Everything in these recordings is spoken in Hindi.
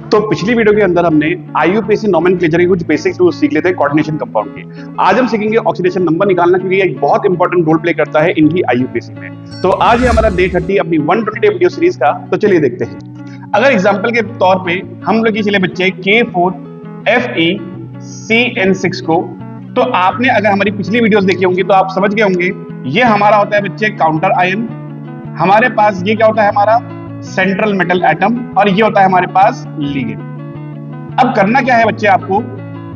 तो पिछली वीडियो के अंदर हमने आईयूपीएसी नोमेनक्लेचर के कुछ बेसिक टूल्स सीख लेते हैं कोऑर्डिनेशन कंपाउंड के। आज हम सीखेंगे ऑक्सीडेशन नंबर निकालना, क्योंकि ये एक बहुत इंपॉर्टेंट रोल प्ले करता है इनकी आईयूपीएसी में। तो आज है हमारा डे 30 अपनी 120 डे वीडियो सीरीज का। तो चलिए देखते हैं। अगर एग्जांपल के तौर पे हम लोग चले बच्चे K4FeCN6 को, तो आपने अगर हमारी पिछली वीडियोस देखी होंगी तो आप समझ गए होंगे ये हमारा होता है बच्चे काउंटर आयन। हमारे पास ये क्या होता है, हमारा सेंट्रल मेटल एटम, और ये होता है हमारे पास लिगेंड। अब करना क्या है बच्चे, आपको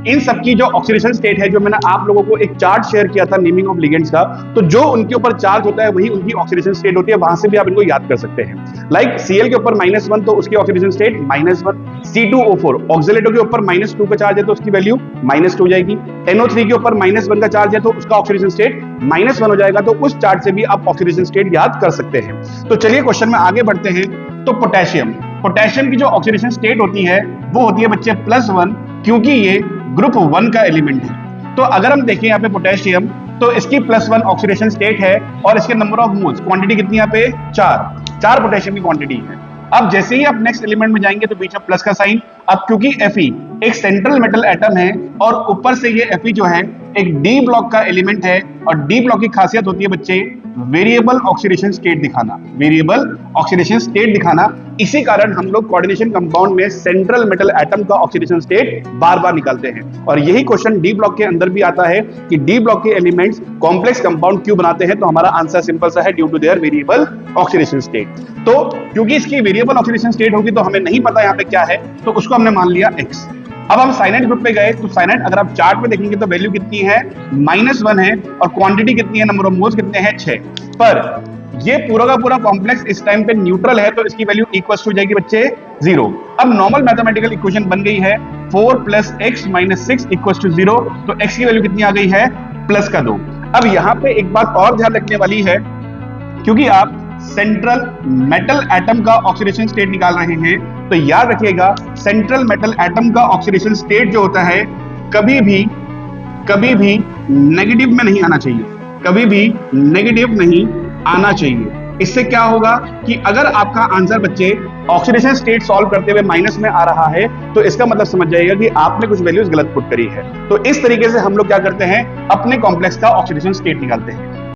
इन सबकी जो ऑक्सीडेशन स्टेट है, जो मैंने आप लोगों को एक चार्ट शेयर किया था नेमिंग ऑफ लिगेंड्स का, तो जो उनके ऊपर चार्ज होता है वही उनकी ऑक्सीडेशन स्टेट होती है। वहां से भी आप इनको याद कर सकते हैं। लाइक Cl के ऊपर -1 तो उसकी ऑक्सीडेशन स्टेट -1, C2O4 ऑक्सीलेटो के ऊपर -2 का चार्ज है तो उसकी वैल्यू -2 जाएगी। NO3 के ऊपर -1 का चार्ज है तो उसका ऑक्सीडेशन स्टेट -1 हो जाएगा। तो उस चार्ट से भी आप ऑक्सीडेशन स्टेट याद कर सकते हैं। तो चलिए क्वेश्चन में आगे बढ़ते हैं। तो पोटेशियम की जो ऑक्सीडेशन स्टेट होती है वो होती है बच्चे +1, क्योंकि ये ग्रुप 1 का एलिमेंट है। तो अगर हम देखें यहाँ पे पोटेशियम, तो इसकी +1 ऑक्सीडेशन स्टेट है और इसके नंबर ऑफ मोल्स, क्वांटिटी कितनी यहाँ पे 4 पोटेशियम की क्वांटिटी है। अब जैसे ही आप नेक्स्ट एलिमेंट में जाएंगे तो बीच में प्लस का साइन। अब क्योंकि Fe एक सेंट्रल मेटल एटम है और ऊपर से ये Fe जो है एक डी ब्लॉक का एलिमेंट है, और डी ब्लॉक की खासियत होती है बच्चे वेरिएबल ऑक्सीडेशन स्टेट दिखाना। इसी कारण हम लोग कोऑर्डिनेशन कंपाउंड में सेंट्रल मेटल एटम का ऑक्सीडेशन स्टेट बार बार निकालते हैं। और यही क्वेश्चन डी ब्लॉक के अंदर भी आता है कि डी ब्लॉक के एलिमेंट्स कॉम्प्लेक्स कंपाउंड क्यों बनाते हैं। तो हमारा आंसर सिंपल सा है, due to their variable oxidation state. तो क्योंकि इसकी वेरिएबल ऑक्सीडेशन स्टेट होगी तो हमें नहीं पता यहाँ पे क्या है, तो उसको हमने मान लिया X। अब हम साइनाइड ग्रुप पे गए, तो साइनाइड अगर आप चार्ट में देखेंगे तो वैल्यू कितनी है, -1 है, और क्वांटिटी कितनी है, नंबर ऑफ मोल्स कितने हैं, 6। पर ये पूरा का पूरा कॉम्प्लेक्स इस टाइम पे न्यूट्रल है, तो इसकी वैल्यू इक्वल हो जाएगी बच्चे 0। अब नॉर्मल मैथमेटिकल इक्वेशन बन गई है 4 + x - 6 = 0। तो x की वैल्यू कितनी आ गई है, +2। अब यहाँ पे एक बात और ध्यान रखने वाली है, क्योंकि आप सेंट्रल मेटल एटम का ऑक्सीडेशन स्टेट निकाल रहे हैं, तो याद रखिएगा सेंट्रल मेटल एटम का ऑक्सीडेशन स्टेट जो होता है कभी भी नेगेटिव में नहीं आना चाहिए। इससे क्या होगा कि अगर आपका आंसर बच्चे ऑक्सीडेशन स्टेट सॉल्व करते हुए माइनस में आ रहा है, तो इसका मतलब समझ जाइएगा कि आपने कुछ वैल्यूज गलत पुट करी है। तो इस तरीके से हम लोग क्या करते हैं, अपने कॉम्प्लेक्स का ऑक्सीडेशन स्टेट निकालते हैं।